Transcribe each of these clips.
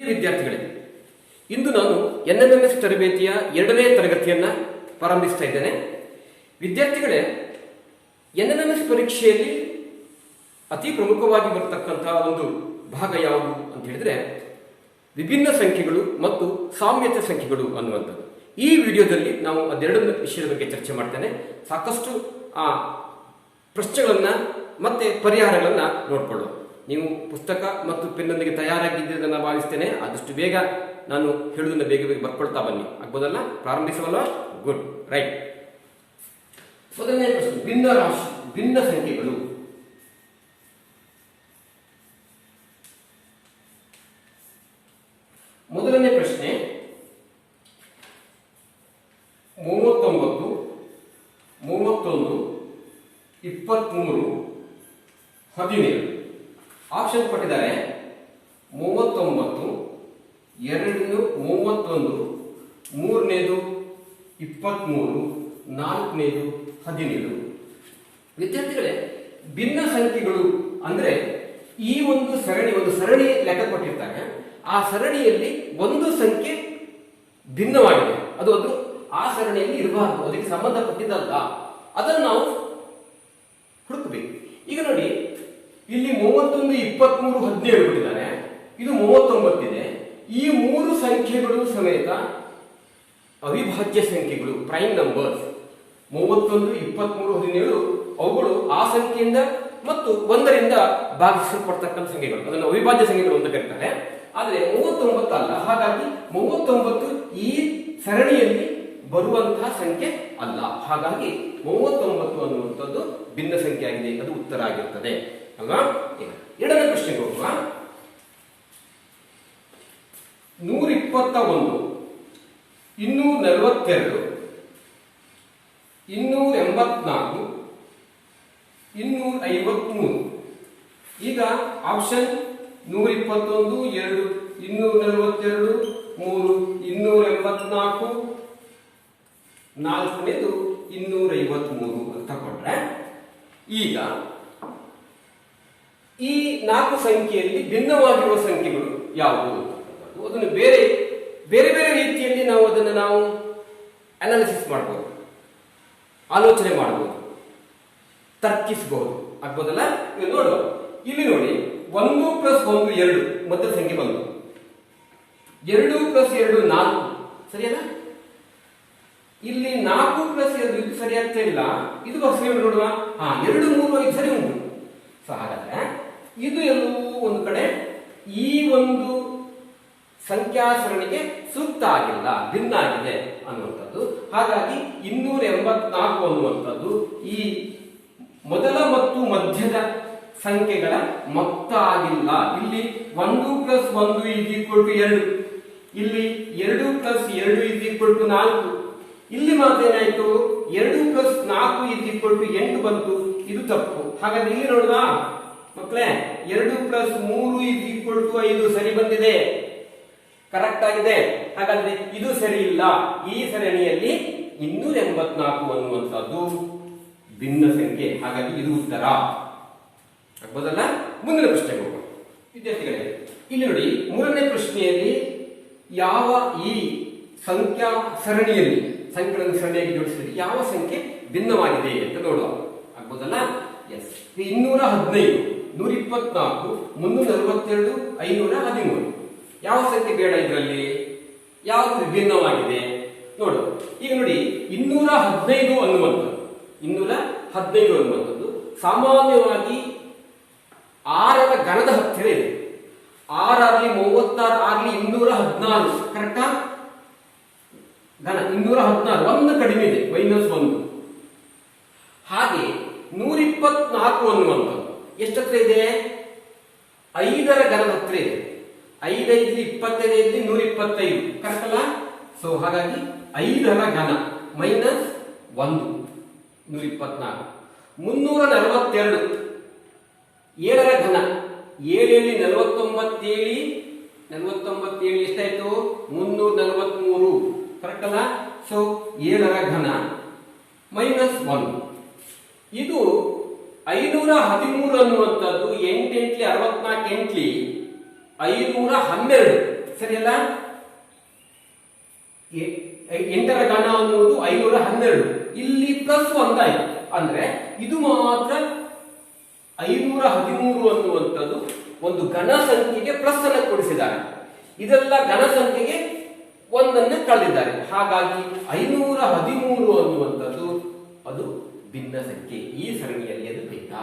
ವಿದ್ಯಾರ್ಥಿಗಳೇ, ಇಂದು ನಾನು NMMS ತರಬೇತಿಯ 2ನೇ ತರಗತಿಯನ್ನು ಪ್ರಾರಂಭಿಸ್ತಾ ಇದ್ದೇನೆ. ವಿದ್ಯಾರ್ಥಿಗಳೇ, NMMS ಪರೀಕ್ಷೆಯಲ್ಲಿ ಅತಿ ಪ್ರಮುಖವಾಗಿ ಬರತಕ್ಕಂತಹ ಒಂದು ಭಾಗ ಯಾವುದು ಅಂತ ಹೇಳಿದ್ರೆ ವಿಭಿನ್ನ ಸಂಖ್ಯೆಗಳು ಮತ್ತು ಸಾಮ್ಯತೆ ಸಂಖ್ಯೆಗಳು ಅನ್ನುವಂಥದ್ದು. ಈ ವಿಡಿಯೋದಲ್ಲಿ ನಾವು ಅದೆರಡು ವಿಷಯದ ಬಗ್ಗೆ ಚರ್ಚೆ ಮಾಡ್ತೇನೆ. ಸಾಕಷ್ಟು ಪ್ರಶ್ನೆಗಳನ್ನ ಮತ್ತೆ ಪರಿಹಾರಗಳನ್ನ ನೋಡ್ಕೊಳ್ಳೋಣ. ನೀವು ಪುಸ್ತಕ ಮತ್ತು ಪೆನ್ನೊಂದಿಗೆ ತಯಾರಾಗಿದ್ದನ್ನು ಭಾವಿಸ್ತೇನೆ. ಆದಷ್ಟು ಬೇಗ ನಾನು ಹೇಳುವುದನ್ನು ಬೇಗ ಬೇಗ ಬರ್ಕೊಳ್ತಾ ಬನ್ನಿ. ಆಗ್ಬೋದಲ್ಲ? ಪ್ರಾರಂಭಿಸವಲ್ಲ? Good, right. ಮೊದಲನೇ ಪ್ರಶ್ನೆ, ಭಿನ್ನ ಸಂಖ್ಯೆಗಳು. ಮೊದಲನೇ ಪ್ರಶ್ನೆ, 39, 31, 23, 17. ಆಪ್ಷನ್ ಕೊಟ್ಟಿದ್ದಾರೆ. 39, 2, 31, 3ನೇದು 23, 4ನೇದು 17. ವಿದ್ಯಾರ್ಥಿಗಳೇ, ಭಿನ್ನ ಸಂಖ್ಯೆಗಳು ಅಂದ್ರೆ ಈ ಒಂದು ಸರಣಿ ಲೆಕ್ಕ ಕೊಟ್ಟಿರ್ತಾರೆ. ಆ ಸರಣಿಯಲ್ಲಿ ಒಂದು ಸಂಖ್ಯೆ ಭಿನ್ನವಾಗಿದೆ, ಅದು ಆ ಸರಣಿಯಲ್ಲಿ ಇರಬಾರದು, ಅದಕ್ಕೆ ಸಂಬಂಧಪಟ್ಟಿದ್ದಲ್ಲ, ಅದನ್ನು ನಾವು ಹುಡುಕಬೇಕು. ಈಗ ನೋಡಿ, ಇಲ್ಲಿ 31, 23, 17 ಕೊಟ್ಟಿದ್ದಾರೆ. ಇದು 39 ಇದೆ. ಈ ಮೂರು ಸಂಖ್ಯೆಗಳು ಸಮೇತ ಅವಿಭಾಜ್ಯ ಸಂಖ್ಯೆಗಳು, ಪ್ರೈಮ್ ನಂಬರ್ಸ್. 31, 23, 17 ಅವುಗಳು ಆ ಸಂಖ್ಯೆಯಿಂದ ಮತ್ತು 1ರಿಂದ ಭಾಗಿಸಲ್ಪಡ್ತಕ್ಕಂಥ ಸಂಖ್ಯೆಗಳು, ಅದನ್ನು ಅವಿಭಾಜ್ಯ ಸಂಖ್ಯೆಗಳು ಅಂತ ಕರೀತಾರೆ. ಆದರೆ 39 ಅಲ್ಲ. ಹಾಗಾಗಿ 39 ಈ ಸರಣಿಯಲ್ಲಿ ಬರುವಂತಹ ಸಂಖ್ಯೆ ಅಲ್ಲ. ಹಾಗಾಗಿ 39 ಅನ್ನುವಂಥದ್ದು ಭಿನ್ನ ಸಂಖ್ಯೆ ಆಗಿದೆ, ಅದು ಉತ್ತರ ಆಗಿರುತ್ತದೆ ಅಲ್ವಾ? ಎರಡನೇ ಪ್ರಶ್ನೆಗೆ ಹೋಗುವ. 121, 242, 284, 253. ಈಗ ಆಪ್ಷನ್ 121, 2, 242, 3, 284, 4ನೇದು 253 ಅಂತ ಕೊಟ್ರೆ, ಈಗ ಈ 4 ಸಂಖ್ಯೆಯಲ್ಲಿ ಭಿನ್ನವಾಗಿರುವ ಸಂಖ್ಯೆಗಳು ಯಾವುವು? ಅದನ್ನು ಬೇರೆ ಬೇರೆ ರೀತಿಯಲ್ಲಿ ನಾವು ಅದನ್ನು ಅನಾಲಿಸಿಸ್ ಮಾಡಬಹುದು, ಆಲೋಚನೆ ಮಾಡಬಹುದು, ತರ್ಕಿಸಬಹುದು. ಆಗ್ಬೋದಲ್ಲ? ನೀವು ನೋಡುವ. ಇಲ್ಲಿ ನೋಡಿ, 1 + 1 2, ಮೊದಲ ಸಂಖ್ಯೆ ಬಂತು. 2 + 2 4, ಸರಿಯಲ್ಲ? ಇಲ್ಲಿ 4 + 2 ಇದು ಸರಿಯಾಗ್ತಾ ಇಲ್ಲ. ಇದು ಸರಿ ನೋಡುವ. 2, 3, 5 ಸರಿ ಉಂಟು. ಸೊ ಹಾಗಾದ್ರೆ ಇದು ಎಲ್ಲವೂ ಒಂದು ಕಡೆ ಈ ಒಂದು ಸಂಖ್ಯಾ ಸರಣಿಗೆ ಸೂಕ್ತ ಆಗಿಲ್ಲ, ಭಿನ್ನ ಆಗಿದೆ ಅನ್ನುವಂಥದ್ದು. ಹಾಗಾಗಿ 284 ಅನ್ನುವಂಥದ್ದು ಈ ಮೊದಲ ಮತ್ತು ಮಧ್ಯದ ಸಂಖ್ಯೆಗಳ ಮೊತ್ತ ಆಗಿಲ್ಲ. ಇಲ್ಲಿ 1 + 1 = 2, ಇಲ್ಲಿ 2 + 2 = 4. ಇಲ್ಲಿ ಮಾತೇನಾಯ್ತು? 2 + 4 = 8 ಬಂತು. ಇದು ತಪ್ಪು. ಹಾಗಾದ್ರೆ ಇಲ್ಲಿ ನೋಡುವ ಮಕ್ಕಳೇ, 2 + 3 = 5 ಸರಿ ಬಂದಿದೆ, ಕರೆಕ್ಟ್ ಆಗಿದೆ. ಹಾಗಾದ್ರೆ ಇದು ಸರಿ ಇಲ್ಲ. ಈ ಸರಣಿಯಲ್ಲಿ 284 ಅನ್ನುವಂಥದ್ದು ಭಿನ್ನ ಸಂಖ್ಯೆ. ಹಾಗಾಗಿ ಇದು ಉತ್ತರ ಆಗ್ಬೋದಲ್ಲ? ಮುಂದಿನ ಪ್ರಶ್ನೆಗೆ ಹೋಗೋಣ. ವಿದ್ಯಾರ್ಥಿಗಳೇ, ಇಲ್ಲಿ ನೋಡಿ, ಮೂರನೇ ಪ್ರಶ್ನೆಯಲ್ಲಿ ಯಾವ ಈ ಸಂಖ್ಯಾ ಸರಣಿಯಲ್ಲಿ ಸಂಖ್ಯೆಗಳನ್ನು ಸರಣಿಯಾಗಿ ಜೋಡಿಸಿದರೆ ಯಾವ ಸಂಖ್ಯೆ ಭಿನ್ನವಾಗಿದೆ ಅಂತ ನೋಡುವ. ಆಗ್ಬೋದಲ್ಲ? ಎಸ್. 215, 124, 342, 513. ಯಾವ ಸಂಖ್ಯೆ ಬೇಡ ಇದರಲ್ಲಿ? ಯಾವುದು ವಿಭಿನ್ನವಾಗಿದೆ ನೋಡು. ಈಗ ನೋಡಿ, 215 ಅನ್ನುವಂಥದ್ದು ಸಾಮಾನ್ಯವಾಗಿ 6ರ ಘನದ ಹತ್ತಿರ ಇದೆ. 6 ಆಗಲಿ 36 ಆಗಲಿ 216, ಕರೆಕ್ಟಾ? ಘನ 216, 1 ಕಡಿಮೆ ಇದೆ, -1. ಹಾಗೆ 124 ಅನ್ನುವಂಥದ್ದು ಎಷ್ಟತ್ರ ಇದೆ? 5ರ ಘನದ ಹತ್ತಿರ ಇದೆ. 5 × 5 = 125, ಕರೆಕ್ಟ್ ಅಲ್ಲ? ಸೊ ಹಾಗಾಗಿ 5ರ ಘನ -1, 124. 342, 7ರ ಘನ, 7 × 49 ಎಷ್ಟಾಯ್ತು? 343, ಕರೆಕ್ಟ್ ಅಲ್ಲ? ಸೊ 7ರ ಘನ -1. ಇದು 513 ಅನ್ನುವಂಥದ್ದು 8 × 64 512, ಸರಿಯಲ್ಲ? 8ರ ಘನ ಅನ್ನುವುದು 512. ಇಲ್ಲಿ ಪ್ಲಸ್ 1 ಆಯ್ತು ಅಂದ್ರೆ ಇದು ಮಾತ್ರ 513 ಅನ್ನುವಂಥದ್ದು ಒಂದು ಘನ ಸಂಖ್ಯೆಗೆ ಪ್ಲಸ್ ಅನ್ನು ಕೊಡಿಸಿದ್ದಾರೆ. ಇದೆಲ್ಲ ಘನ ಸಂಖ್ಯೆಗೆ ಒಂದನ್ನು ಕಳೆದಿದ್ದಾರೆ. ಹಾಗಾಗಿ 513 ಅನ್ನುವಂಥದ್ದು ಅದು ಭಿನ್ನ ಸಂಖ್ಯೆ. ಈ ಸರಣಿಯಲ್ಲಿ ಅದು ಬೇಕಾ?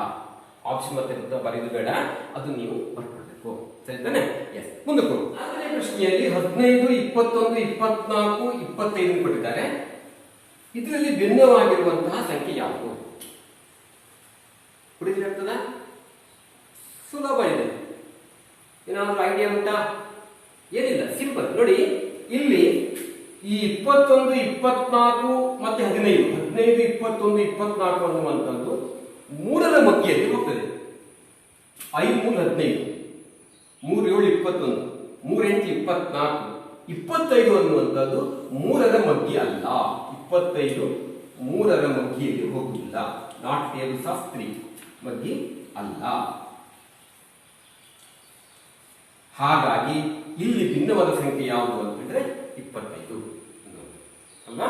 ಆಪ್ಷನ್ ಮತ್ತೆ ಬರೆದು ಬೇಡ, ಅದು ನೀವು ಬರ್ಕೊಳ್ಬೇಕು. ಸರಿ ತಾನೆ? ಎಸ್. ಮುಂದಕ್ಕೆ 4ನೇ ಪ್ರಶ್ನೆಯಲ್ಲಿ 15, 21, 24, 25 ಕೊಟ್ಟಿದ್ದಾರೆ. ಇದರಲ್ಲಿ ಭಿನ್ನವಾಗಿರುವಂತಹ ಸಂಖ್ಯೆ ಯಾವುದು? ಹುಡುಗಿರ್ತದ? ಸುಲಭ ಇದೆ. ಏನಾದ್ರು ಐಡಿಯಾ ಉಂಟಾ? ಏನಿಲ್ಲ, ಸಿಂಪಲ್. ನೋಡಿ, ಇಲ್ಲಿ ಈ 21, 24 ಮತ್ತೆ 15, 21, 24 ಅನ್ನುವಂಥದ್ದು 3ರ ಮಧ್ಯೆಯಲ್ಲಿ ಹೋಗ್ತದೆ. 5 3 15, 3 7 21, 3 8 24, 25 ಅನ್ನುವಂಥದ್ದು 3ರ ಮಧ್ಯೆ ಅಲ್ಲ. 25 3ರ ಮಧ್ಯೆಯಲ್ಲಿ ಹೋಗುವುದಿಲ್ಲ. ನಾಟ್ ಟೇಬಲ್ಸ್ ಆಫ್ 3 ಮಧ್ಯೆ ಅಲ್ಲ. ಹಾಗಾಗಿ ಇಲ್ಲಿ ಭಿನ್ನವಾದ ಸಂಖ್ಯೆ ಯಾವುದು ಅಂತಂದ್ರೆ 25 ಅಲ್ವಾ?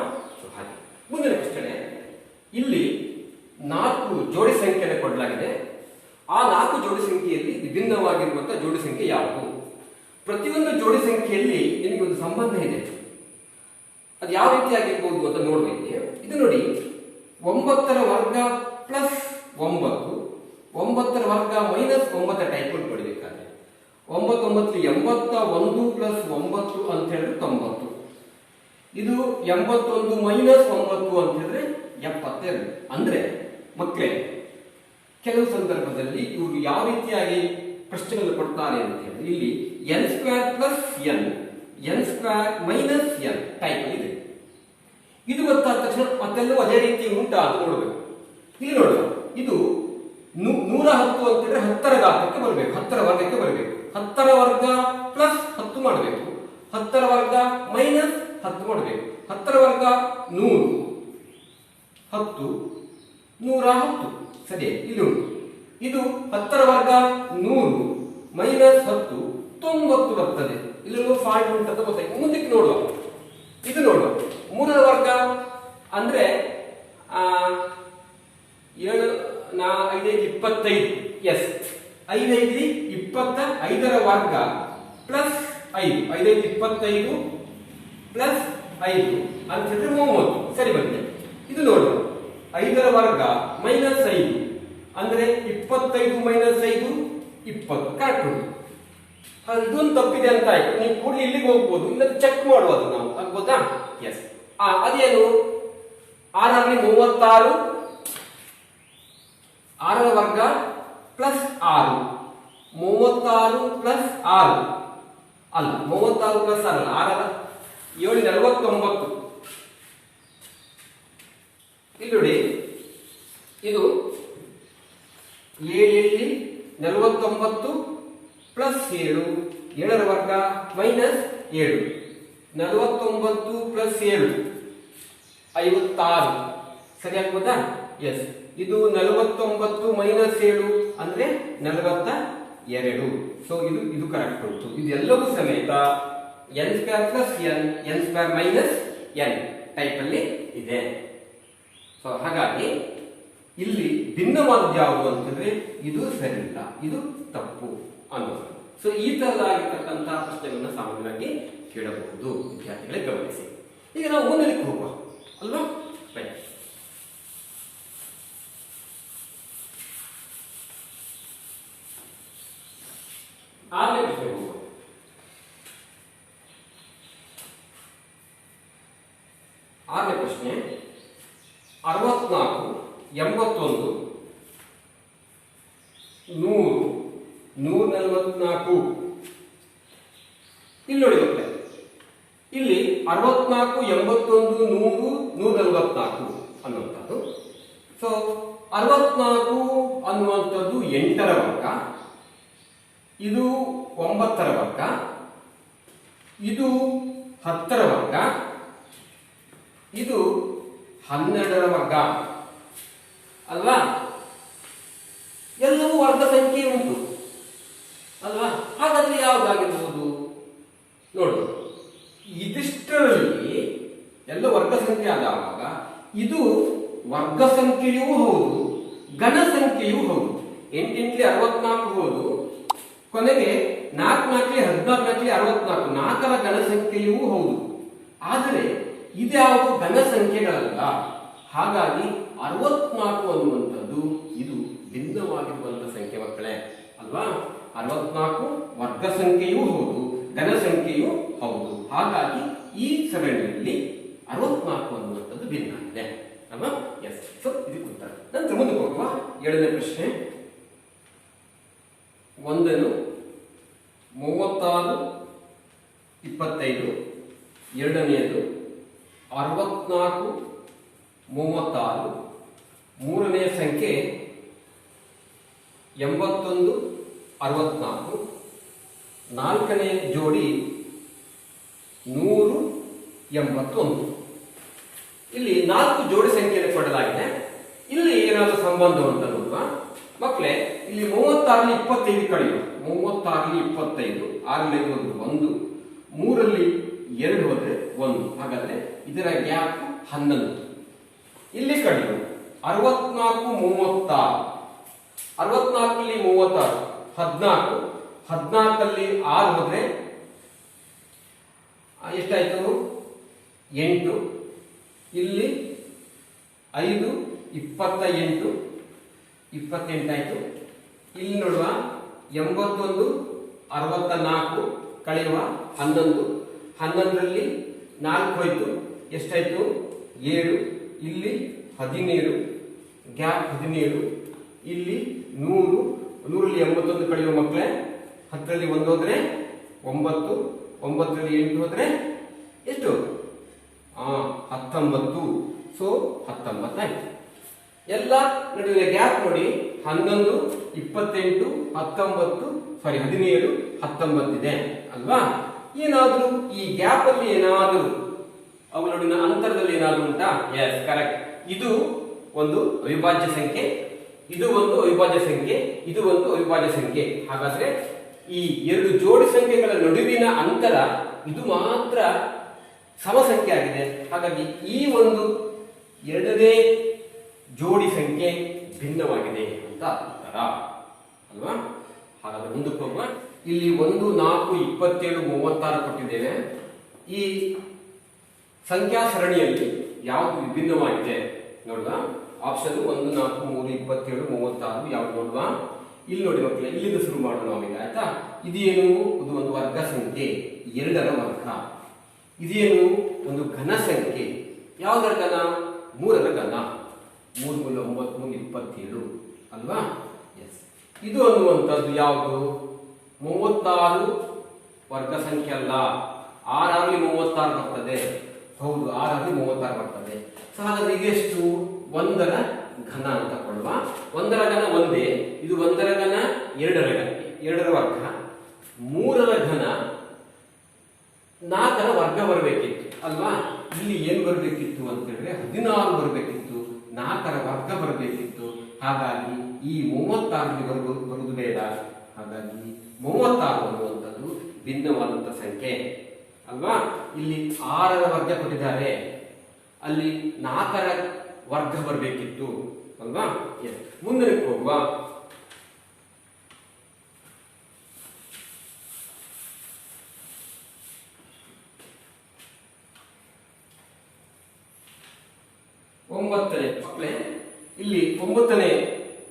ಹಾಗೆ ಮುಂದಿನ ಪ್ರಶ್ನೆ, ಇಲ್ಲಿ 4 ಜೋಡಿ ಸಂಖ್ಯೆಯನ್ನು ಕೊಡಲಾಗಿದೆ. ಆ 4 ಜೋಡಿ ಸಂಖ್ಯೆಯಲ್ಲಿ ವಿಭಿನ್ನವಾಗಿರುವಂತಹ ಜೋಡಿ ಸಂಖ್ಯೆ ಯಾವುದು? ಪ್ರತಿಯೊಂದು ಜೋಡಿ ಸಂಖ್ಯೆಯಲ್ಲಿ ನಿಮಗೆ ಒಂದು ಸಂಬಂಧ ಇದೆ. ಅದು ಯಾವ ರೀತಿಯಾಗಿರ್ಬೋದು ಅಂತ ನೋಡ್ಬೇಕು. ಇದು ನೋಡಿ, 9ರ ವರ್ಗ ಪ್ಲಸ್ 9, 9ರ ವರ್ಗ ಮೈನಸ್ 9 ಟೈಪ್ ಕೊಡಬೇಕಾದ್ರೆ 9 9 81 ಪ್ಲಸ್ 9 ಅಂತ ಹೇಳಿದ್ರೆ 90. ಇದು 81 ಮೈನಸ್ 9 ಅಂತ ಹೇಳಿದ್ರೆ 72. ಅಂದ್ರೆ ಮಕ್ಕಳೇ, ಕೆಲವು ಸಂದರ್ಭದಲ್ಲಿ ಇವರು ಯಾವ ರೀತಿಯಾಗಿ ಪ್ರಶ್ನೆಗಳನ್ನು ಕೊಡ್ತಾರೆ ಅಂತ ಹೇಳಿದ್ರೆ, ಇಲ್ಲಿ n² plus n² minus n type ಇದೆ. ಇದು ಗೊತ್ತಾದ ತಕ್ಷಣ ಮತ್ತೆಲ್ಲವೂ ಅದೇ ರೀತಿ ಉಂಟಾ ಅಂತ ನೋಡಬೇಕು. ಇಲ್ಲಿ ನೋಡುವ, ಇದು 110 ಅಂತ ಹೇಳಿದ್ರೆ 10ರ ಘಾತಕ್ಕೆ ಬರಬೇಕು, 10ರ ವರ್ಗಕ್ಕೆ ಬರಬೇಕು. 10ರ ವರ್ಗ ಪ್ಲಸ್ 10 ಮಾಡಬೇಕು, 10ರ ವರ್ಗ ಮೈನಸ್ 10 ಮಾಡಬೇಕು. 10ರ ವರ್ಗ 100, 10 110. ಸರಿ, ಇಲ್ಲಿ ಉಂಟು. ಇದು 10ರ ವರ್ಗ 100 ಮೈನಸ್ 10 90 ಬರ್ತದೆ. ಇಲ್ಲೂ ಫಾಲ್ಟ್ ಉಂಟಂತ ಗೊತ್ತಾಯ್ತು. ಮುಂದಕ್ಕೆ ನೋಡುವ, ಇದು ನೋಡುವ, 3ರ ವರ್ಗ ಅಂದ್ರೆ 7 5 25. ಎಸ್, 5 5 25ರ ವರ್ಗ ಪ್ಲಸ್ 5, 5 5 25 ಪ್ಲಸ್ 5 ಅಂತ ಹೇಳಿದ್ರೆ 30. ಸರಿ ಬಂದಿದೆ. ಇದು ನೋಡುವ, 5ರ ವರ್ಗ ಮೈನಸ್ 5 ಅಂದ್ರೆ 25 ಮೈನಸ್ 5 20. ಕರೆಕ್ಟ್ ಉಂಟು. ಇದೊಂದು ತಪ್ಪಿದೆ ಅಂತ ಆಯ್ತು. ನೀವು ಕೂಡಲೇ ಇಲ್ಲಿಗೆ ಹೋಗ್ಬೋದು, ಇಲ್ಲ ಚೆಕ್ ಮಾಡುವುದು ನಾವು, ಆಗ್ಬೋದಾ? ಎಸ್. ಅದೇನು, 6ರಲ್ಲಿ 36, 6ರ ವರ್ಗ ಪ್ಲಸ್ 6, 36 ಪ್ಲಸ್ 6 ಅಲ್ಲ, 36 ಪ್ಲಸ್ 6 ಅಲ್ಲ, 6ರ 7 49. ಇಲ್ಲಿ ನೋಡಿ, ಇದು 7 49 ಪ್ಲಸ್ 7, 7ರ ವರ್ಗ ಮೈನಸ್ 7, 49 ಪ್ಲಸ್ 7 56. ಸರಿ ಆಗ್ಬೋದಾ? ಎಸ್. ಇದು 49 ಮೈನಸ್ 7 ಅಂದ್ರೆ 42. ಸೊ ಇದು ಕರೆಕ್ಟ್ ಉಂಟು. ಇದೆಲ್ಲವೂ ಸಮೇತ n² plus n² minus n type ಅಲ್ಲಿ ಇದೆ. ಸೊ ಹಾಗಾಗಿ ಇಲ್ಲಿ ಭಿನ್ನವಾದದ್ದು ಯಾವುದು ಅಂತಂದ್ರೆ ಇದು ಸರಿ ಇಲ್ಲ, ಇದು ತಪ್ಪು ಅನ್ನೋದು. ಸೊ ಈ ತರದಾಗಿರ್ತಕ್ಕಂತಹ ಪ್ರಶ್ನೆಗಳನ್ನ ಸಾಮಾನ್ಯವಾಗಿ ಕೇಳಬಹುದು. ವಿದ್ಯಾರ್ಥಿಗಳೇ ಗಮನಿಸಿ. ಈಗ ನಾವು ಮುಂದಕ್ಕೆ ಹೋಗುವ ಅಲ್ವಾ? ರೈಟ್. 6ನೇ ಪ್ರಶ್ನೆ ಹೋಗುವ. 6ನೇ ಪ್ರಶ್ನೆ, 64 81 100 144. ಇಲ್ಲಿ ನೋಡಿ ಮಕ್ಕಳೇ, ಇಲ್ಲಿ 64 81 100 144 ಅನ್ನುವಂಥದ್ದು. ಸೊ 64 ಅನ್ನುವಂಥದ್ದು 8ರ ವರ್ಗ, ಇದು 9ರ ವರ್ಗ, ಇದು 10ರ ವರ್ಗ, ಇದು 12ರ ವರ್ಗ ಅಲ್ವಾ? ಎಲ್ಲವೂ ವರ್ಗ ಸಂಖ್ಯೆ ಉಂಟು ಅಲ್ವಾ? ಹಾಗಾದ್ರೆ ಯಾವುದಾಗಿರ್ಬೋದು ನೋಡಿ. ಸಂಖ್ಯೆ ಆದಾಗ ಇದು ವರ್ಗ ಸಂಖ್ಯೆಯೂ ಹೌದು, ಘನ ಸಂಖ್ಯೆಯೂ ಹೌದು. 8 × 64 ಹೌದು, ಕೊನೆಗೆ 4 × 14 64 4ರ ಘನ ಸಂಖ್ಯೆಯೂ ಹೌದು. ಆದರೆ ಇದ್ಯಾವುದು ಘನ ಸಂಖ್ಯೆಗಳಲ್ಲ. ಹಾಗಾಗಿ 64 ಅನ್ನುವಂಥದ್ದು ಇದು ಭಿನ್ನವಾಗಿರುವಂತಹ ಸಂಖ್ಯೆ ಮಕ್ಕಳೇ ಅಲ್ವಾ. 64 ವರ್ಗ ಸಂಖ್ಯೆಯೂ ಹೌದು, ಘನ ಸಂಖ್ಯೆಯೂ ಹೌದು. ಹಾಗಾಗಿ ಈ ಸರಣಿಯಲ್ಲಿ 64 ಅನ್ನುವಂಥದ್ದು ಭಿನ್ನ ಇದೆ ಅಲ್ವಾ. ಎಸ್, ಸೊ ಇದಕ್ಕೆ ಉತ್ತರ. ನಂತರ ಮುಂದೆ ಹೋಗುವ 7ನೇ ಪ್ರಶ್ನೆ. 1 36 25, 2ನೇದು 64 36, 3ನೇ ಸಂಖ್ಯೆ 81 64, 4ನೇ ಜೋಡಿ 181. ಇಲ್ಲಿ 4 ಜೋಡಿ ಸಂಖ್ಯೆಯನ್ನು ಕೊಡಲಾಗಿದೆ. ಇಲ್ಲಿ ಏನಾದರೂ ಸಂಬಂಧ ಅಂತ ನೋಡುವ ಮಕ್ಕಳೇ. ಇಲ್ಲಿ 36 25 ಕಳೆಯುವ. 36 25, 6ರಲ್ಲಿ 1, 3ರಲ್ಲಿ 2 ಹೋದ್ರೆ 1. ಹಾಗಾದ್ರೆ ಇದರ ಗ್ಯಾಪ್ 11. ಇಲ್ಲಿ ಕಳೆಯುವ 64 36, 64ರಲ್ಲಿ 36 14, 14ರಲ್ಲಿ 6 ಹೋದ್ರೆ ಎಷ್ಟಾಯ್ತು? 8. ಇಲ್ಲಿ 5 28, 28 ಆಯ್ತು. ಇಲ್ಲಿ ನೋಡುವ 81 64 ಕಳೆಯುವ 11, 11ರಲ್ಲಿ 4 ಹೋಯ್ತು, ಎಷ್ಟಾಯ್ತು? 7. ಇಲ್ಲಿ 17, ಗ್ಯಾಪ್ 17. ಇಲ್ಲಿ 100, 100ರಲ್ಲಿ 81 ಕಳೆಯುವ ಮಕ್ಕಳೇ, 10ರಲ್ಲಿ 1 ಹೋದ್ರೆ 9, 9ರಲ್ಲಿ 8 ಹೋದ್ರೆ ಎಷ್ಟು? 19. ಸೊ 19 ಆಯ್ತು. ಎಲ್ಲ ನಡುವೆ ಗ್ಯಾಪ್ ನೋಡಿ 11 28 19 17 19 ಇದೆ ಅಲ್ವಾ. ಏನಾದರೂ ಈ ಗ್ಯಾಪ್ ಅಲ್ಲಿ ಏನಾದರೂ ಅವುಗಳ ಅಂತರದಲ್ಲಿ ಏನಾದರೂ ಉಂಟಾ? Yes, correct. ಇದು ಒಂದು ಅವಿಭಾಜ್ಯ ಸಂಖ್ಯೆ, ಇದು ಒಂದು ಅವಿಭಾಜ್ಯ ಸಂಖ್ಯೆ, ಇದು ಒಂದು ಅವಿಭಾಜ್ಯ ಸಂಖ್ಯೆ. ಹಾಗಾದ್ರೆ ಈ 2 ಜೋಡಿ ಸಂಖ್ಯೆಗಳ ನಡುವಿನ ಅಂತರ ಇದು ಮಾತ್ರ ಸಮಸಂಖ್ಯೆ ಆಗಿದೆ. ಹಾಗಾಗಿ ಈ ಒಂದು 2ನೇ ಜೋಡಿ ಸಂಖ್ಯೆ ಭಿನ್ನವಾಗಿದೆ ಅಂತ ಉತ್ತರ ಅಲ್ವಾ. ಹಾಗಾದ್ರೆ ಮುಂದಕ್ಕೆ ಹೋಗುವ. ಇಲ್ಲಿ 1 4 27 36 ಕೊಟ್ಟಿದ್ದೇವೆ. ಈ ಸಂಖ್ಯಾ ಸರಣಿಯಲ್ಲಿ ಯಾವುದು ವಿಭಿನ್ನವಾಗಿದೆ ನೋಡುವ. ಆಪ್ಷನ್ 1 4 3 27 36 ಯಾವ್ದು ನೋಡುವ. ಇಲ್ಲಿ ನೋಡಿ ಮಕ್ಕಳೇ, ಇಲ್ಲಿಂದ ಶುರು ಮಾಡೋಣ ನಾವೀಗ, ಆಯ್ತಾ. ಇದೇನು? ಇದು ಒಂದು ವರ್ಗ ಸಂಖ್ಯೆ, 2ರ ವರ್ಗ. ಇದೇನು? ಒಂದು ಘನ ಸಂಖ್ಯೆ. ಯಾವುದರ ಘನ? 3ರ ಘನ. 3 × 9 27 ಅಲ್ವಾ. ಎಸ್. ಇದು ಅನ್ನುವಂಥದ್ದು ಯಾವುದು? 36 ವರ್ಗ ಸಂಖ್ಯೆ ಅಲ್ಲ. 6 36 ಬರ್ತದೆ. ಹೌದು, 6 36 ಬರ್ತದೆ. ಸೊ ಹಾಗಾದ್ರೆ ಇದೆಷ್ಟು? 1ರ ಘನ ಅಂತ ಕೊಡುವ. 1ರ ಘನ ಒಂದೇ. ಇದು 1ರ ಘನ 2ರ ಘನ 2ರ ವರ್ಗ. 3ರ ಘನ 4ರ ವರ್ಗ ಬರಬೇಕಿತ್ತು ಅಲ್ವಾ. ಇಲ್ಲಿ ಏನು ಬರಬೇಕಿತ್ತು ಅಂತ ಹೇಳಿದ್ರೆ 16 ಬರಬೇಕಿತ್ತು, 4ರ ವರ್ಗ ಬರಬೇಕಿತ್ತು. ಹಾಗಾಗಿ ಈ 36 ಬರುವುದು ಬೇಡ. ಹಾಗಾಗಿ 36 ಅನ್ನುವಂಥದ್ದು ಭಿನ್ನವಾದಂಥ ಸಂಖ್ಯೆ ಅಲ್ವಾ. ಇಲ್ಲಿ 6ರ ವರ್ಗ ಕೊಟ್ಟಿದ್ದಾರೆ, ಅಲ್ಲಿ 4ರ ವರ್ಗ ಬರಬೇಕಿತ್ತು ಅಲ್ವಾ. ಮುಂದೆ ಹೋಗುವ. ಒಂಬತ್ತನೇ ಮಕ್ಕಳೇ, ಇಲ್ಲಿ 9ನೇ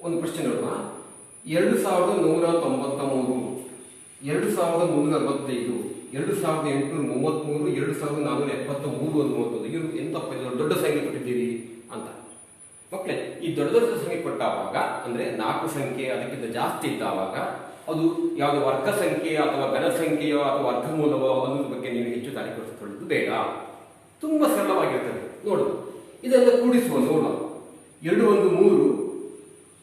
ಒಂದು ಪ್ರಶ್ನೆ ನೋಡುವ. 2193, 2145, 2833, 2473 ಅನ್ನುವಂಥದ್ದು ಇವರು ಎಂತಪ್ಪ ದೊಡ್ಡ ಸಂಖ್ಯೆ ಕೊಟ್ಟಿದ್ದೀರಿ ಅಂತ ಮಕ್ಕಳೇ. ಈ ದೊಡ್ಡ ದೊಡ್ಡ ಸಂಖ್ಯೆ ಕೊಟ್ಟಾಗ ಅಂದ್ರೆ 4 ಸಂಖ್ಯೆ ಅದಕ್ಕಿಂತ ಜಾಸ್ತಿ ಇದ್ದಾವಾಗ ಅದು ಯಾವುದೇ ವರ್ಗ ಸಂಖ್ಯೆ ಅಥವಾ ಘನ ಸಂಖ್ಯೆಯೋ ಅಥವಾ ವರ್ಗಮೂಲವೋ ಅನ್ನೋದ್ರ ಬಗ್ಗೆ ನೀವು ಹೆಚ್ಚು ತಲೆ ಕೆಡಿಸಿಕೊಳ್ಳುವುದು ಬೇಡ. ತುಂಬಾ ಸರಳವಾಗಿರ್ತದೆ ನೋಡು. ಇದೆಲ್ಲ ಕೂಡಿಸುವ ನೋಡುವ. 2 1 3,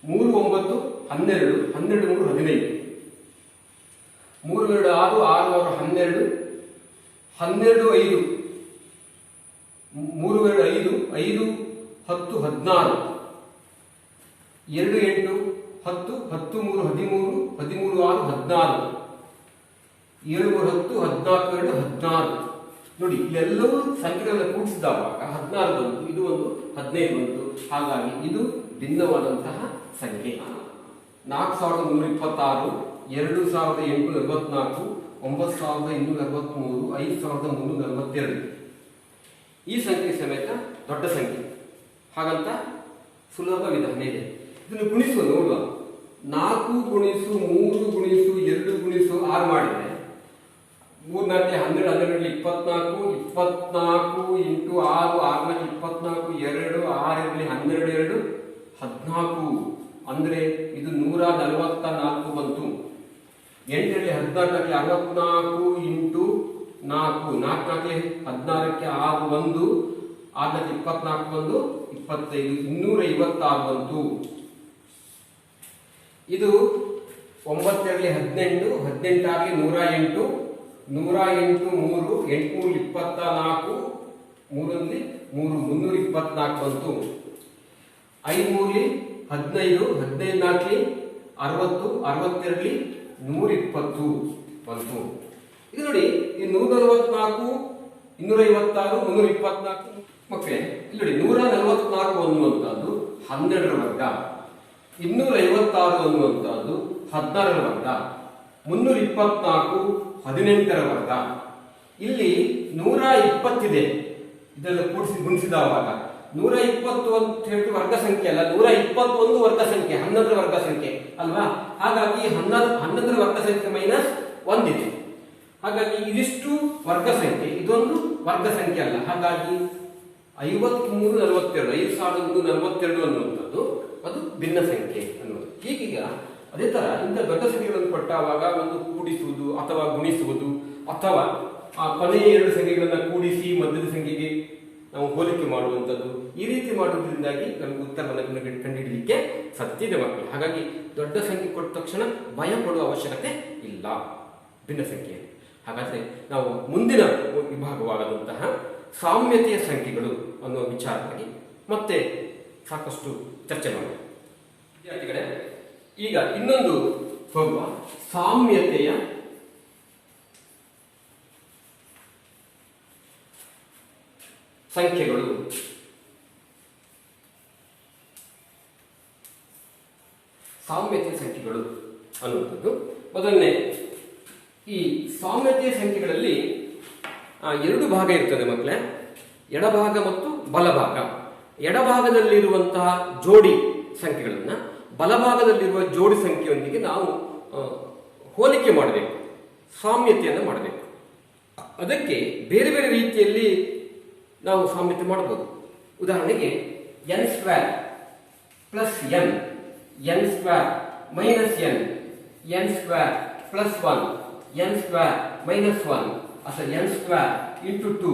3 9 12, 12 3 15, 3 2 6, 6 6 12, 12 5, 3 2 5, 5 10 16, 2 8 10, 10 3 13, 13 6 16, 7 3 10, 14 2 16. ನೋಡಿ ಇಲ್ಲೆಲ್ಲವೂ ಸಂಖ್ಯೆಗಳನ್ನು ಕೂಡಿಸಿದಾಗ 16 ಬಂತು, ಇದು ಒಂದು 15 ಬಂತು. ಹಾಗಾಗಿ ಇದು ಭಿನ್ನವಾದಂತಹ ಸಂಖ್ಯೆ. 4126, 2844, 9243, 5342 ಈ ಸಂಖ್ಯೆ ಸಮೇತ ದೊಡ್ಡ ಸಂಖ್ಯೆ. ಹಾಗಂತ ಸುಲಭ ವಿಧಾನ ಇದೆ. ಇದನ್ನು ಗುಣಿಸುವ ನೋಡುವ. 4 ಗುಣಿಸು 3 ಗುಣಿಸು 2 ಗುಣಿಸು 6 ಮಾಡಿದ್ರೆ 3 4 12, 12 24, 24 ಇಂಟು 6, 6 24, 2 6 ಇರಲಿ 12 2 14 ಅಂದ್ರೆ ಇದು 144 ಬಂತು. 8 14 64 ಇಂಟು 4, 4 16 6 1, 6 24 1 25, 256 ಬಂತು. ಇದು 9 18, 18 108, 108 3, 8 3 24, 3 ಬಂತು. 5 3 15, 15 4 60, 62 120 ಬಂತು. ಇದು ನೋಡಿ, ಈ 144, 256, 324 ಮಕ್ಕಳೇ. ಇಲ್ಲಿ ನೋಡಿ 144 ಅನ್ನುವಂಥದ್ದು 12ರ ವರ್ಗ, 256 ಅನ್ನುವಂಥದ್ದು 16ರ ವರ್ಗ, 324 18ರ ವರ್ಗ. ಇಲ್ಲಿ 120 ಇದೆ. ಇದೆಲ್ಲ ಕೂಡಿಸಿ ಗುಣಿಸಿದವಾಗ 120 ಅಂತ ಹೇಳಿದ್ರೆ ವರ್ಗ ಸಂಖ್ಯೆ ಅಲ್ಲ, 121 ವರ್ಗ ಸಂಖ್ಯೆ, 11ರ ವರ್ಗ ಸಂಖ್ಯೆ ಅಲ್ವಾ. ಹಾಗಾಗಿ 11ರ ವರ್ಗ ಸಂಖ್ಯೆ ಮೈನಸ್ 1 ಇದೆ. ಹಾಗಾಗಿ ಇದಿಷ್ಟು ವರ್ಗ ಸಂಖ್ಯೆ, ಇದೊಂದು ವರ್ಗ ಸಂಖ್ಯೆ ಅಲ್ಲ. ಹಾಗಾಗಿ 5342, 5342 ಅನ್ನುವಂಥದ್ದು ಅದು ಭಿನ್ನ ಸಂಖ್ಯೆ ಅನ್ನೋದು. ಹೀಗೀಗ ಅದೇ ತರ ಇಂಥ ದೊಡ್ಡ ಸಂಖ್ಯೆಗಳನ್ನು ಕೊಟ್ಟಾಗ ಒಂದು ಕೂಡಿಸುವುದು ಅಥವಾ ಗುಣಿಸುವುದು ಅಥವಾ ಆ ಕೊನೆಯ 2 ಸಂಖ್ಯೆಗಳನ್ನ ಕೂಡಿಸಿ ಮಧ್ಯದ ಸಂಖ್ಯೆಗೆ ನಾವು ಹೋಲಿಕೆ ಮಾಡುವಂಥದ್ದು, ಈ ರೀತಿ ಮಾಡುವುದರಿಂದಾಗಿ ನಮಗೆ ಉತ್ತರವನ್ನು ಕಂಡುಹಿಡಲಿಕ್ಕೆ ಸಾಧ್ಯ ಇದೆ ಮಕ್ಕಳು. ಹಾಗಾಗಿ ದೊಡ್ಡ ಸಂಖ್ಯೆ ಕೊಟ್ಟ ತಕ್ಷಣ ಭಯ ಪಡುವ ಅವಶ್ಯಕತೆ ಇಲ್ಲ ಭಿನ್ನ ಸಂಖ್ಯೆ. ಹಾಗಾದ್ರೆ ನಾವು ಮುಂದಿನ ವಿಭಾಗವಾಗದಂತಹ ಸಾಮ್ಯತೆಯ ಸಂಖ್ಯೆಗಳು ಅನ್ನುವ ವಿಚಾರವಾಗಿ ಮತ್ತೆ ಸಾಕಷ್ಟು ಚರ್ಚೆ ಮಾಡೋಣ ವಿದ್ಯಾರ್ಥಿಗಳೇ. ಈಗ ಇನ್ನೊಂದು ಹೋಗುವ ಸಾಮ್ಯತೆಯ ಸಂಖ್ಯೆಗಳು. ಸಾಮ್ಯತೆಯ ಸಂಖ್ಯೆಗಳು ಅನ್ನುವಂಥದ್ದು ಮೊದಲನೇ. ಈ ಸಾಮ್ಯತೆಯ ಸಂಖ್ಯೆಗಳಲ್ಲಿ 2 ಭಾಗ ಇರ್ತದೆ ಮಕ್ಕಳೇ, ಎಡಭಾಗ ಮತ್ತು ಬಲಭಾಗ. ಎಡಭಾಗದಲ್ಲಿರುವಂತಹ ಜೋಡಿ ಸಂಖ್ಯೆಗಳನ್ನ ಬಲಭಾಗದಲ್ಲಿರುವ ಜೋಡಿ ಸಂಖ್ಯೆಯೊಂದಿಗೆ ನಾವು ಹೋಲಿಕೆ ಮಾಡಬೇಕು, ಸಾಮ್ಯತೆಯನ್ನು ಮಾಡಬೇಕು. ಅದಕ್ಕೆ ಬೇರೆ ಬೇರೆ ರೀತಿಯಲ್ಲಿ ನಾವು ಸಾಮ್ಯತೆ ಮಾಡಬಹುದು. ಉದಾಹರಣೆಗೆ n² plus n, n² minus n, n² plus 1, n² minus 1, ಅಥವಾ n² ಇಂಟು 2,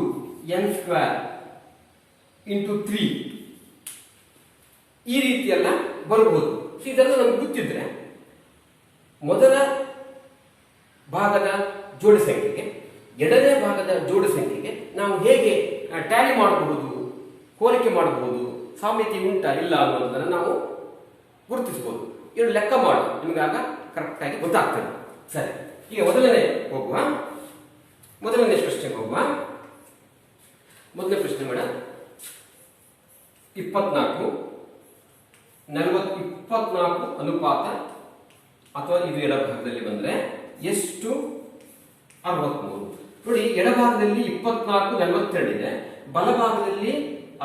n² ಇಂಟು 3, ಈ ರೀತಿಯೆಲ್ಲ ಬರಬಹುದು. ಇದೆಲ್ಲ ನಮ್ಗೆ ಗೊತ್ತಿದ್ರೆ ಮೊದಲ ಭಾಗದ ಜೋಡಿ ಸಂಖ್ಯೆಗೆ ಎರಡನೇ ಭಾಗದ ಜೋಡಿ ಸಂಖ್ಯೆಗೆ ನಾವು ಹೇಗೆ ಟ್ಯಾಲಿ ಮಾಡಬಹುದು, ಹೋಲಿಕೆ ಮಾಡಬಹುದು, ಸಾಮ್ಯತೆ ಉಂಟಾ ಇಲ್ಲ ಅನ್ನೋದನ್ನು ನಾವು ಗುರುತಿಸಬಹುದು. ಇವರು ಲೆಕ್ಕ ಮಾಡಿ ನಿಮಗಾಗ ಕರೆಕ್ಟ್ ಆಗಿ ಗೊತ್ತಾಗ್ತದೆ. ಸರಿ, ಈಗ ಮೊದಲನೇ ಪ್ರಶ್ನೆಗೆ ಹೋಗುವ. ಮೊದಲನೇ ಪ್ರಶ್ನೆ ಮೇಡಮ್, 24 24 ಅನುಪಾತ ಅಥವಾ ಇದು ಎಡಭಾಗದಲ್ಲಿ ಬಂದ್ರೆ ಎಷ್ಟು 63. ನೋಡಿ, ಎಡಭಾಗದಲ್ಲಿ 24 42 ಇದೆ, ಬಲಭಾಗದಲ್ಲಿ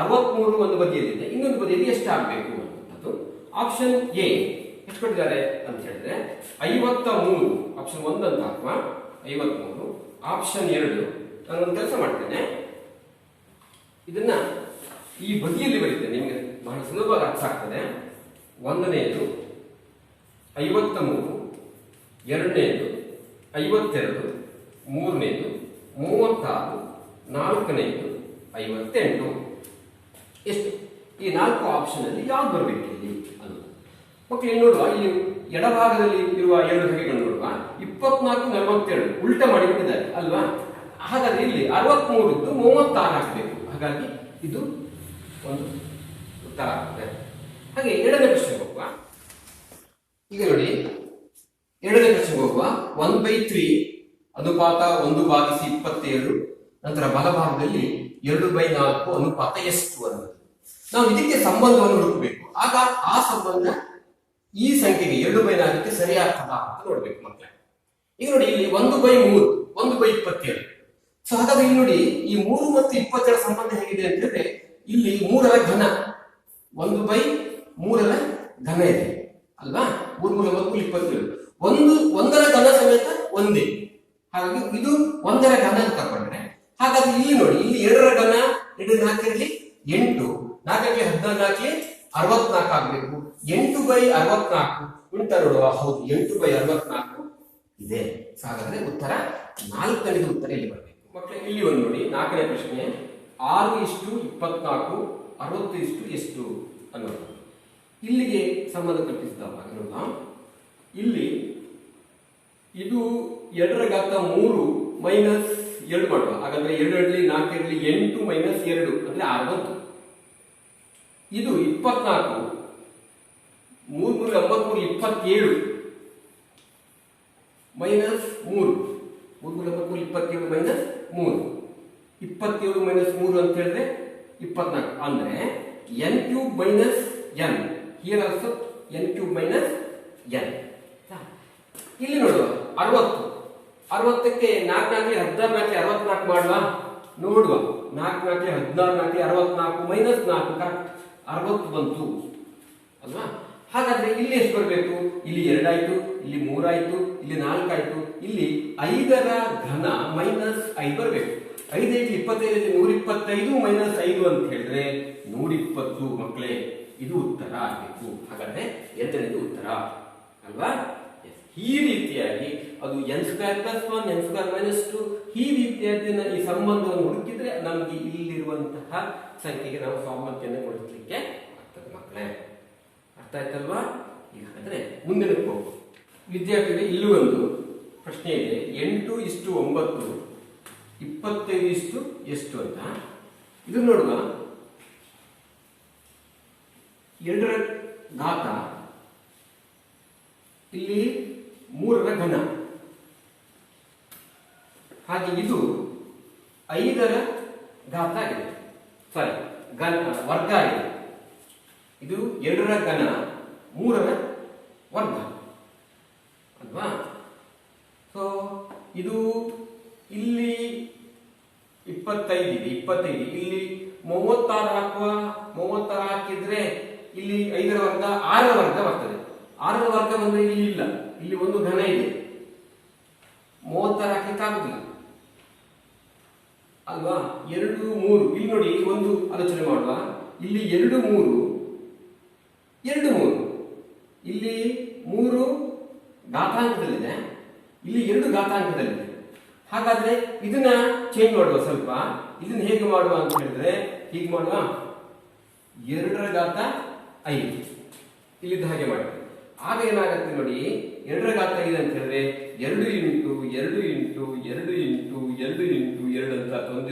63 ಒಂದು ಬದಿಯಲ್ಲಿದೆ, ಇನ್ನೊಂದು ಬದಿಯಲ್ಲಿ ಎಷ್ಟಾಗಬೇಕು ಅನ್ನುವಂಥದ್ದು. ಆಪ್ಷನ್ ಎ ಎಷ್ಟು ಕೊಟ್ಟಿದ್ದಾರೆ ಅಂತ ಹೇಳಿದ್ರೆ 53, ಆಪ್ಷನ್ 1 ಅಂತ ಹಾಕುವ 53. ಆಪ್ಷನ್ 2 ನಾನೊಂದು ಕೆಲಸ ಮಾಡ್ತೇನೆ, ಇದನ್ನ ಈ ಬದಿಯಲ್ಲಿ ಬರೀತೇನೆ, ನಿಮಗೆ ಬಹಳ ಸುಲಭವಾಗಿ ಅರ್ಥ ಆಗ್ತದೆ. 1ನೇದು 53, 2ನೇದು 52, 3ನೇದು 36, 4ನೇದು 58. ಎಷ್ಟು? ಈ 4 ಆಪ್ಷನ್ ಅಲ್ಲಿ ಯಾವ್ದು ಬರಬೇಕು ಇಲ್ಲಿ ಅನ್ನೋದು ಮಕ್ಕಳು. ಏನು ನೋಡುವ, ಇಲ್ಲಿ ಎಡಭಾಗದಲ್ಲಿ ಇರುವ 2 ಸಂಖ್ಯೆಗಳು ನೋಡುವ. 24 42 ಉಲ್ಟ ಮಾಡಿಬಿಟ್ಟಿದ್ದಾರೆ ಅಲ್ವಾ. ಹಾಗಾದ್ರೆ ಇಲ್ಲಿ 63ದ್ದು 36 ಹಾಕಬೇಕು. ಹಾಗಾಗಿ ಇದು ಒಂದು ಉತ್ತರ ಆಗ್ತದೆ. ಹಾಗೆ ಎರಡನೇ ಪ್ರಶ್ನೆಗೆ ಹೋಗುವ. ಈಗ ನೋಡಿ, ಎರಡನೇ ಪ್ರಶ್ನೆಗೆ ಹೋಗುವ. 1/3 ಅನುಪಾತ 1/27 ನಂತರ ಬಲಭಾಗದಲ್ಲಿ 2/4 ಅನುಪಾತ ಎಷ್ಟು ಅನ್ನೋದು. ನಾವು ಇದಕ್ಕೆ ಸಂಬಂಧವನ್ನು ಹುಡುಕಬೇಕು. ಆಗ ಆ ಸಂಬಂಧ ಈ ಸಂಖ್ಯೆಗೆ 2/4ಕ್ಕೆ ಸರಿಯಾಗ್ತದಾ ಅಂತ ನೋಡ್ಬೇಕು ಮಕ್ಕಳೇ. ಈಗ ನೋಡಿ ಇಲ್ಲಿ 1/3 1/27. ಸೊ ಹಾಗಾದ್ರೆ ಇಲ್ಲಿ ನೋಡಿ ಈ 3 ಮತ್ತು 27 ಸಂಬಂಧ ಹೇಗಿದೆ ಅಂತ ಹೇಳಿದ್ರೆ ಇಲ್ಲಿ 3ರ ಘನ 1/3ರ ಘನ ಇದೆ ಅಲ್ವಾ. 3 3 27 ಒಂದರ ಘನ ಸಮೇತ ಒಂದೇ. ಹಾಗಾಗಿ ಇದು 1ರ ಘನ ಅಂತ ತಗೊಂಡ್ರೆ ಹಾಗಾದ್ರೆ ಇಲ್ಲಿ ನೋಡಿ ಇಲ್ಲಿ 2ರ ಘನ 2 4 8 4 14 64 ಆಗ್ಬೇಕು. 8/64 ಉಂಟ ನೋಡುವ. ಹೌದು 8/64 ಇದೆ. ಹಾಗಾದ್ರೆ ಉತ್ತರ 4ನೇ ಉತ್ತರ ಇಲ್ಲಿ ಬರಬೇಕು ಮಕ್ಕಳೇ. ಇಲ್ಲಿ ಒಂದು ನೋಡಿ 4ನೇ ಪ್ರಶ್ನೆ 6:24 60 ಎಷ್ಟು ಅನ್ನೋದು. ಇಲ್ಲಿಗೆ ಸಂಬಂಧ ಕಲ್ಪಿಸಿದವಾಗ ನೋಡುವ. ಇಲ್ಲಿ ಇದು 2/3 ಮೈನಸ್ 2 ಮಾಡುವ. ಹಾಗಾದ್ರೆ 2 4 8 ಮೈನಸ್ 2 ಅಂದ್ರೆ 60. ಇದು 24 3 3 9 27 ಮೈನಸ್ 3 3 9 27 ಮೈನಸ್ 3 27 ಮೈನಸ್ 3 ಅಂತ ಹೇಳಿದ್ರೆ 24 ಅಂದ್ರೆ n³ minus n. Here also n³ minus n. ಇಲ್ಲಿ ನೋಡುವ 60ಕ್ಕೆ 4 4 16 64 ಮಾಡುವ. ನೋಡುವ 4 4 16 64 ಮೈನಸ್ 4 ಕರೆಕ್ಟ್ 60 ಬಂತು ಅಲ್ವಾ. ಹಾಗಾದ್ರೆ ಇಲ್ಲಿ ಎಷ್ಟು ಬರಬೇಕು? ಇಲ್ಲಿ 2 ಆಯ್ತು, ಇಲ್ಲಿ 3 ಆಯ್ತು, ಇಲ್ಲಿ 4 ಆಯ್ತು, ಇಲ್ಲಿ 5ರ ಘನ ಮೈನಸ್ 5 ಬರಬೇಕು. 5 5 25 125 ಮೈನಸ್ 5 ಅಂತ ಹೇಳಿದ್ರೆ 120 ಮಕ್ಕಳೇ. ಇದು ಉತ್ತರ ಆಗಬೇಕು. ಹಾಗಾದ್ರೆ 2ನೇದು ಉತ್ತರ ಅಲ್ವಾ. ಈ ರೀತಿಯಾಗಿ ಅದು n² + 1 n² - 2 ಈ ರೀತಿಯಾಗಿ ಈ ಸಂಬಂಧವನ್ನು ಹುಡುಕಿದ್ರೆ ನಮಗೆ ಇಲ್ಲಿರುವಂತಹ ಸಂಖ್ಯೆಗೆ ನಾವು ಸಾಮರ್ಥ್ಯವನ್ನು ಕೊಡಿಸಲಿಕ್ಕೆ ಆಗ್ತದೆ ಮಕ್ಕಳೇ. ಅರ್ಥ ಆಯ್ತಲ್ವಾ? ಈಗ ಹಾಗಾದ್ರೆ ಮುಂದಿನಕ್ಕೆ ಹೋಗು ವಿದ್ಯಾರ್ಥಿಗಳಿಗೆ. ಇಲ್ಲೂ ಒಂದು ಪ್ರಶ್ನೆ ಇದೆ. 8:9 25 ಎಷ್ಟು ಅಂತ. ಇದು ನೋಡುವ. 2ರ ಘಾತ ಇಲ್ಲಿ 3ರ ಘನ, ಹಾಗೆ ಇದು 5ರ ಘಾತ ಆಗಿದೆ. ಸಾರಿ ವರ್ಗ ಆಗಿದೆ. ಇದು 2ರ ಘನ 3ರ ವರ್ಗ ಅಲ್ವಾ. ಸೊ ಇದು ಇಲ್ಲಿ 25 ಇದೆ. 25 ಇಲ್ಲಿ 36 ಹಾಕುವ. 36 ಹಾಕಿದ್ರೆ ಇಲ್ಲಿ 5ರ ವರ್ಗ 6ರ ವರ್ಗ ಬರ್ತದೆ. 6ರ ವರ್ಗ ಬಂದ್ರೆ ಇಲ್ಲಿ ಇಲ್ಲ. ಇಲ್ಲಿ ಒಂದು ಘನ ಇದೆ. 36 ಹಾಕಲಿಕ್ಕೆ ಆಗುದಿಲ್ಲ ಅಲ್ವಾ. 2 3 ಇಲ್ಲಿ ನೋಡಿ ಒಂದು ಆಲೋಚನೆ ಮಾಡುವ. ಇಲ್ಲಿ 2 3 ಇಲ್ಲಿ 3 ಘಾತಾಂಕದಲ್ಲಿದೆ, ಇಲ್ಲಿ 2 ಘಾತಾಂಕದಲ್ಲಿದೆ. ಹಾಗಾದ್ರೆ ಇದನ್ನ ಚೇಂಜ್ ಮಾಡುವ. ಸ್ವಲ್ಪ ಇದನ್ನ ಹೇಗೆ ಮಾಡುವ ಅಂತ ಹೇಳಿದ್ರೆ ಹೀಗೆ ಮಾಡುವ. 2ರ ಘಾತ 5 ಇಲ್ಲಿದ್ದ ಹಾಗೆ ಮಾಡಿ. ಆಗ ಏನಾಗುತ್ತೆ ನೋಡಿ. 2ರ ಘಾತ 5 ಅಂತ ಹೇಳಿದ್ರೆ 2 × 2 × 2 × 2 × 2 ಅಂತ 1 2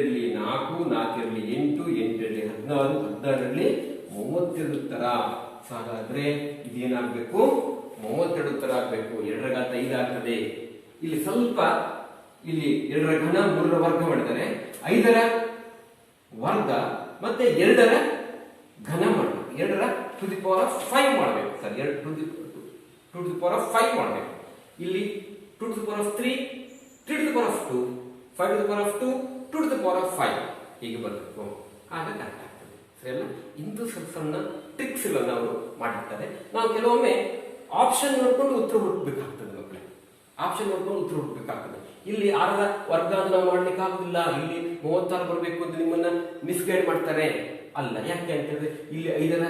3 4 2 4 4 8 8 16 16 32 ಉತ್ತರ. ಹಾಗಾದ್ರೆ ಇದೇನಾಗಬೇಕು? 32 ಉತ್ತರ ಆಗಬೇಕು. 2ರ ಘಾತ 5 ಆಗ್ತದೆ. ಇಲ್ಲಿ ಸ್ವಲ್ಪ ಇಲ್ಲಿ 2ರ ಘನ 3ರ ವರ್ಗ ಮಾಡಿದರೆ 5ರ ವರ್ಗ ಮತ್ತೆ 2ರ ಘನ ಮಾಡಬೇಕು. 2ರ ಟು ದಿ ಪವರ್ ಆಫ್ 5 ಮಾಡಬೇಕು. ಸರಿ 2 ಟು ದಿ ಪವರ್ ಆಫ್ 5 ಮಾಡಬೇಕು. ಇಲ್ಲಿ 2 to the power of 3 3 to the power of 2 5 to the power of 2 2 to the power of 5 ಹೀಗೆ ಬರಬೇಕು. ಆಗ ಕರೆಕ್ಟ್ ಆಗ್ತದೆ. ಸರಿ ಅಲ್ಲ. ಇಂದು ಸ್ವಲ್ಪ ಸಣ್ಣ ಟ್ರಿಕ್ಸ್ ಇಲ್ಲ ನಾವು ಮಾಡಿರ್ತಾರೆ. ನಾವು ಕೆಲವೊಮ್ಮೆ ಆಪ್ಷನ್ ನೋಡ್ಕೊಂಡು ಉತ್ತರ ಹುಡುಕಬೇಕಾಗ್ತದೆ ಮಕ್ಕಳೇ. ಆಪ್ಷನ್ ನೋಡ್ಕೊಂಡು ಉತ್ತರ ಹುಡುಕಬೇಕಾಗ್ತದೆ. ಇಲ್ಲಿ 6ರ ವರ್ಗ ಅಂತ ನಾವು ಮಾಡ್ಲಿಕ್ಕೆ ಆಗುದಿಲ್ಲ. ಇಲ್ಲಿ 36 ಬರಬೇಕು ಅಂತ ನಿಮ್ಮನ್ನ ಮಿಸ್ಗೈಡ್ ಮಾಡ್ತಾರೆ. ಅಲ್ಲ, ಯಾಕೆ ಅಂತ ಹೇಳಿದ್ರೆ ಇಲ್ಲಿ 5ರ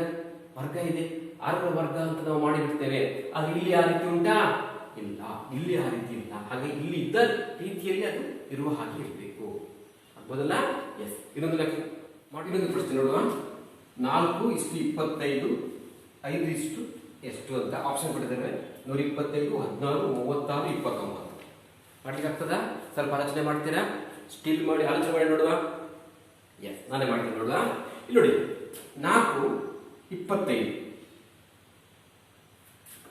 ವರ್ಗ ಇದೆ, 6ರ ವರ್ಗ ಅಂತ ನಾವು ಮಾಡಿಬಿಡ್ತೇವೆ. ಆದ್ರೆ ಇಲ್ಲಿ ಆ ರೀತಿ ಉಂಟಾ? ಇಲ್ಲ, ಇಲ್ಲಿ ಆ ರೀತಿ ಇಲ್ಲ. ಹಾಗೆ ಇಲ್ಲಿ ಇದ್ದ ರೀತಿಯಲ್ಲಿ ಅದು ಇರುವ ಹಾಗೆ ಇರಬೇಕು. ಆಗ್ಬೋದಲ್ಲ? ಎಸ್. ಇನ್ನೊಂದು ಪ್ರಶ್ನೆ ನೋಡುವ. 4:25 5 ಎಷ್ಟು ಅಂತ ಆಪ್ಷನ್ ಕೊಟ್ಟಿದ್ದೇವೆ. 125 16 36 29 ಮಾಡ್ಲಿಕ್ಕೆ ಆಗ್ತದಾ? ಸ್ವಲ್ಪ ಆಲೋಚನೆ ಮಾಡ್ತೀರಾ? ಸ್ಟಿಲ್ ಮಾಡಿ ಆಲೋಚನೆ ಮಾಡಿ ನೋಡುವ. ಎಸ್, ನಾನೇ ಮಾಡ್ತೀನಿ ನೋಡುವ. ಇಲ್ಲಿ ನೋಡಿ 4:25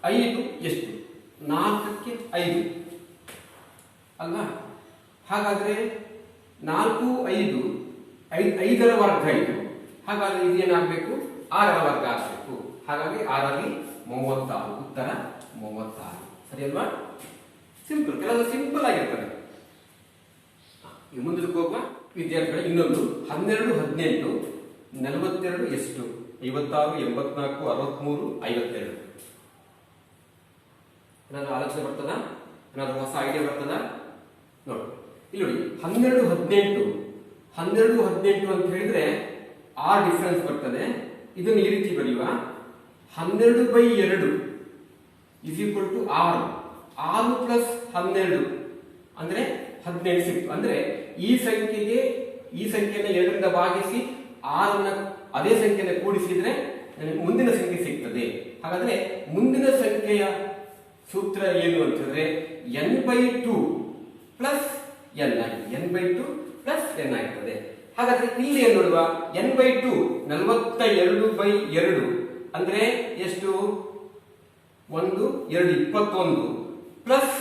5 ಎಷ್ಟು? 4ಕ್ಕೆ 5 ಅಲ್ವಾ. ಹಾಗಾದ್ರೆ 4 5 5ರ ವರ್ಗ ಇದು. ಹಾಗಾದ್ರೆ ಇದೇನಾಗಬೇಕು 6ರ ವರ್ಗ ಆಗಬೇಕು. ಹಾಗಾಗಿ 6ರಲ್ಲಿ 36. ಉತ್ತರ 36. ಸರಿ ಅಲ್ವಾ? ಸಿಂಪಲ್, ಕೆಲವು ಸಿಂಪಲ್ ಆಗಿರ್ತದೆ. ಈಗ ಮುಂದಕ್ಕೆ ಹೋಗುವ ವಿದ್ಯಾರ್ಥಿಗಳು ಇನ್ನೊಂದು 12 18 42 ಎಷ್ಟು? 56 84 63 52. ಏನಾದ್ರು ಆಲೋಚನೆ ಬರ್ತದ? ಏನಾದ್ರು ಹೊಸ ಐಡಿಯಾ ಬರ್ತದ? ನೋಡಿ ಇಲ್ಲಿ ನೋಡಿ 12 18 ಅಂತ ಹೇಳಿದ್ರೆ 6 ಡಿಫರೆನ್ಸ್ ಬರ್ತದೆ. ಇದನ್ನು ಈ ರೀತಿ ಬರೆಯುವ 12/2 ಇಸ್ ಈಕ್ವಲ್ ಟು 6. 6 ಪ್ಲಸ್ 12 ಅಂದ್ರೆ 18 ಸಿಕ್ತು. ಅಂದ್ರೆ ಈ ಸಂಖ್ಯೆಯನ್ನು 2ರಿಂದ ಭಾಗಿಸಿ 6ನ್ನ ಅದೇ ಸಂಖ್ಯೆಯನ್ನು ಕೂಡಿಸಿದ್ರೆ ಮುಂದಿನ ಸಂಖ್ಯೆ ಸಿಗ್ತದೆ. ಹಾಗಾದ್ರೆ ಮುಂದಿನ ಸಂಖ್ಯೆಯ ಸೂತ್ರ ಏನು ಅಂತ ಹೇಳಿದ್ರೆ n/2 ಪ್ಲಸ್ n ಆಗ್ತದೆ. ಹಾಗಾದ್ರೆ ಇಲ್ಲಿ ಏನು ನೋಡುವ n/2 42/2 ಅಂದ್ರೆ ಎಷ್ಟು? 1 2 21 ಪ್ಲಸ್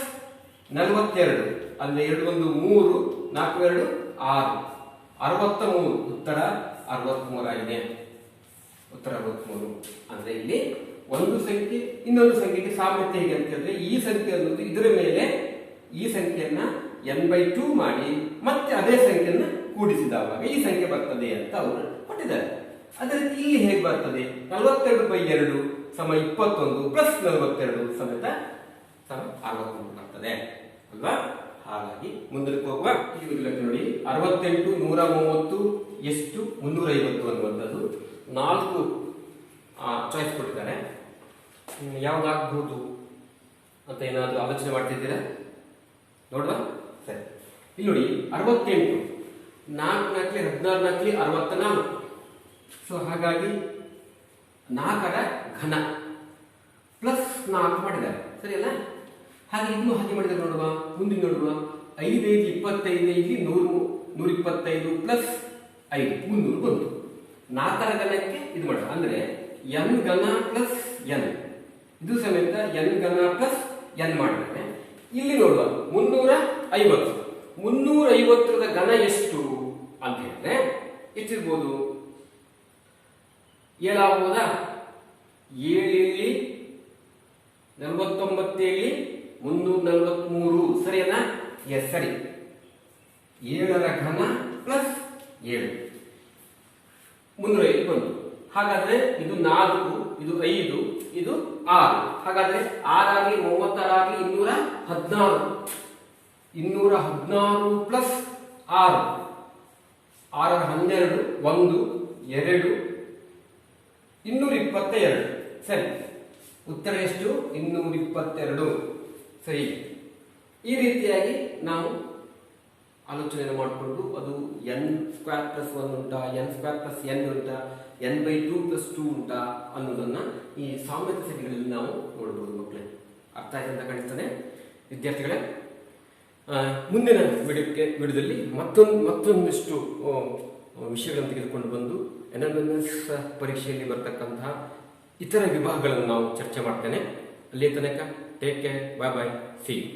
42 ಅಂದ್ರೆ 2 1 3 4 2 6 63. ಉತ್ತರ 63 ಆಗಿದೆ. ಉತ್ತರ 63. ಅಂದ್ರೆ ಇಲ್ಲಿ ಒಂದು ಸಂಖ್ಯೆ ಇನ್ನೊಂದು ಸಂಖ್ಯೆಗೆ ಸಾಮರ್ಥ್ಯ ಹೇಗೆ ಅಂತ ಹೇಳಿದ್ರೆ ಈ ಸಂಖ್ಯೆ ಅನ್ನೋದು ಇದರ ಮೇಲೆ ಈ ಸಂಖ್ಯೆಯನ್ನ n/2 ಮಾಡಿ ಮತ್ತೆ ಅದೇ ಸಂಖ್ಯೆಯನ್ನ ಕೂಡಿಸಿದವಾಗ ಈ ಸಂಖ್ಯೆ ಬರ್ತದೆ ಅಂತ ಅವರು ಕೊಟ್ಟಿದ್ದಾರೆ. ಅದೇ ರೀತಿ ಇಲ್ಲಿ ಹೇಗೆ ಬರ್ತದೆ? 42/2 ಸಮ 21 ಪ್ಲಸ್ 42 ಸಮೇತ ಸಮ 63 ಬರ್ತದೆ ಅಲ್ವಾ? ಹಾಗಾಗಿ ಮುಂದಕ್ಕೆ ಹೋಗುವ ನೋಡಿ 68 130 ಎಷ್ಟು 350 ಅನ್ನುವಂಥದ್ದು 4 ಚಾಯ್ಸ್ ಕೊಟ್ಟಿದ್ದಾರೆ. ಯಾವ್ದಾಗಬಹುದು ಅಂತ ಏನಾದರೂ ಆಲೋಚನೆ ಮಾಡ್ತಿದ್ದೀರಾ? ನೋಡುವ. ಸರಿ, ಇಲ್ಲಿ ನೋಡಿ 68 4 4 16 64. ಸೊ ಹಾಗಾಗಿ 4ರ ಘನ ಪ್ಲಸ್ 4 ಮಾಡಿದ್ದಾರೆ. ಸರಿ ಅಲ್ಲ? ಹಾಗೆ ಇದನ್ನು ಹಾಗೆ ಮಾಡಿದರೆ ನೋಡುವ. ಮುಂದೆ ನೋಡುವ 5 5 25 ಇಲ್ಲಿ 125 ಪ್ಲಸ್ 5 300 ಬಂತು. 4ರ ಘನಕ್ಕೆ ಇದು ಮಾಡುವ ಅಂದ್ರೆ n ಘನ ಪ್ಲಸ್ n ಇದು ಸಮೇತ n ಘನ ಪ್ಲಸ್ n ಮಾಡಿದರೆ ಇಲ್ಲಿ ನೋಡುವ 350ರ ಘನ ಎಷ್ಟು ಅಂತ ಹೇಳಿದ್ರೆ ಎಷ್ಟಿರ್ಬೋದು? 7 ಆಗ್ಬೋದಾ? 7 ಇಲ್ಲಿ 49 ಇಲ್ಲಿ 343. ಸರಿಯಲ್ಲ? ಎಸ್, ಸರಿ. 7ರ ಘನ ಪ್ಲಸ್ 7 350 ಬಂತು. ಹಾಗಾದ್ರೆ ಇದು 4 ಇದು 5 ಇದು 6. ಹಾಗಾದ್ರೆ 6 ಆಗಲಿ 36 ಆಗಲಿ 216 ಪ್ಲಸ್ 6 6ರ 12 1 2 222. ಸರಿ, ಉತ್ತರ ಎಷ್ಟು? 222. ಸರಿ, ಈ ರೀತಿಯಾಗಿ ನಾವು ಆಲೋಚನೆ ಮಾಡಿಕೊಂಡು ಅದು n² + 1 ಉಂಟಾ, n² + n ಉಂಟಾ, n/2 + 2 ಉಂಟಾ ಅನ್ನೋದನ್ನ ಈ ಸಾಮ್ಯತೆ ಸಂಖ್ಯೆಗಳಲ್ಲಿ ನಾವು ನೋಡಬಹುದು. ಮಕ್ಕಳೇ, ಅರ್ಥ ಆಯ್ತು ಅಂತ ಕಾಣಿಸ್ತದೆ ವಿದ್ಯಾರ್ಥಿಗಳೇ. ಮುಂದಿನ ವಿಡಿಯೋದಲ್ಲಿ ಮತ್ತೊಂದಿಷ್ಟು ವಿಷಯಗಳನ್ನು ತೆಗೆದುಕೊಂಡು ಬಂದು NMS ಪರೀಕ್ಷೆಯಲ್ಲಿ ಬರ್ತಕ್ಕಂತಹ ಇತರ ವಿಭಾಗಗಳನ್ನು ನಾವು ಚರ್ಚೆ ಮಾಡ್ತೇನೆ. ಅಲ್ಲಿ ತನಕ take care, bye bye, see you.